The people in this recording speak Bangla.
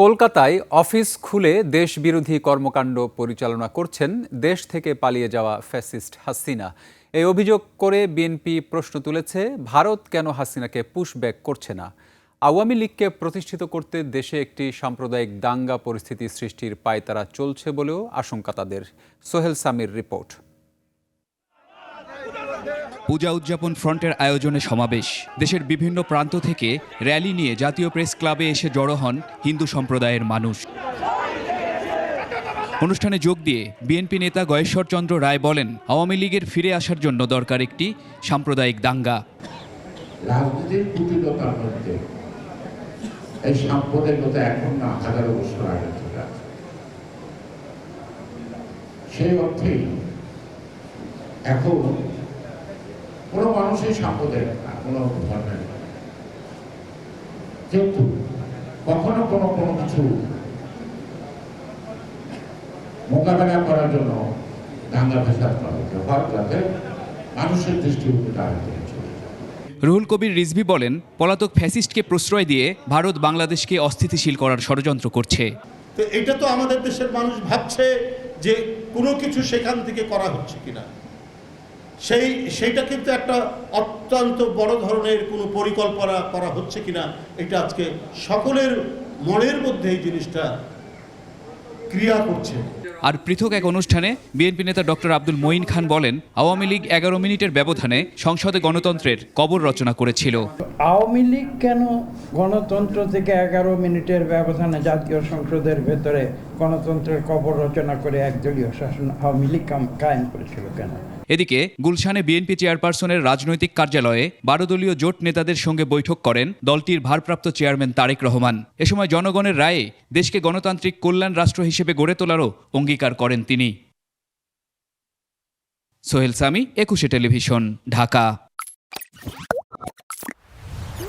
কলকাতায় অফিস খুলে দেশবিরোধী কর্মকাণ্ড পরিচালনা করছেন দেশ থেকে পালিয়ে যাওয়া ফ্যাসিস্ট হাসিনা। এই অভিযোগ করে বিএনপি প্রশ্ন তুলেছে, ভারত কেন হাসিনাকে পুশব্যাক করছে না? আওয়ামী লীগকে প্রতিষ্ঠিত করতে দেশে একটি সাম্প্রদায়িক দাঙ্গা পরিস্থিতি সৃষ্টির পায়তারা চলছে বলেও আশঙ্কা তাদের। সোহেল সামির রিপোর্ট। পূজা উদযাপন ফ্রন্টের আয়োজনে সমাবেশ। দেশের বিভিন্ন প্রান্ত থেকে র্যালি নিয়ে জাতীয় প্রেস ক্লাবে এসে জড়ো হন হিন্দু সম্প্রদায়ের মানুষ। অনুষ্ঠানে যোগ দিয়ে বিএনপি নেতা গয়েশ্বর চন্দ্র রায় বলেন, আওয়ামী লীগের ফিরে আসার জন্য দরকার একটি সাম্প্রদায়িক দাঙ্গা। রাজনীতির কুটিলতার মধ্যে এই সাম্প্রদায়িকতা এখন না, হাজারো বছর আগে থেকে আছে। সেই অর্থেই এখন কোনো মানুষই সাম্প্রদায়িক না, কোনো ধর্মের না, কিন্তু কখনো কোনো কিছু মোকাবেলা করার জন্য দাঙ্গা ফ্যাসাদ করা হতে হয়, যাতে মানুষের দৃষ্টিভঙ্গি তার রুহুল কবির রিজভী বলেন, পলাতক ফ্যাসিস্টকে প্রশ্রয় দিয়ে ভারত বাংলাদেশকে অস্থিতিশীল করার ষড়যন্ত্র করছে। তো এটা তো আমাদের দেশের মানুষ ভাবছে যে কোনো কিছু সেখান থেকে করা হচ্ছে কিনা, সেইটা কিন্তু একটা অত্যন্ত বড় ধরনের কোনো পরিকল্পনা করা হচ্ছে কিনা, এটা আজকে সকলের মনের মধ্যে এই জিনিসটা ক্রিয়া করছে। আর পৃথক এক অনুষ্ঠানে বিএনপি নেতা ডক্টর আব্দুল মঈন খান বলেন, আওয়ামী লীগ 11 মিনিটের ব্যবধানে সংসদে গণতন্ত্রের কবর রচনা করেছিল। আওয়ামী লীগ কেন গণতন্ত্র থেকে 11 মিনিটের ব্যবধানে জাতীয় সংসদের ভেতরে গণতন্ত্রের কবর রচনা করে একদলীয় শাসন আওয়ামী লীগ কায়েম করেছিল কেন? এদিকে গুলশানে বিএনপি চেয়ারপারসনের রাজনৈতিক কার্যালয়ে 12 দলীয় জোট নেতাদের সঙ্গে বৈঠক করেন দলটির ভারপ্রাপ্ত চেয়ারম্যান তারেক রহমান। এ সময় জনগণের রায়ে দেশকে গণতান্ত্রিক কল্যাণ রাষ্ট্র হিসেবে গড়ে তোলারও অঙ্গীকার করেন তিনি। সোহেল সামি, 21 টেলিভিশন, ঢাকা।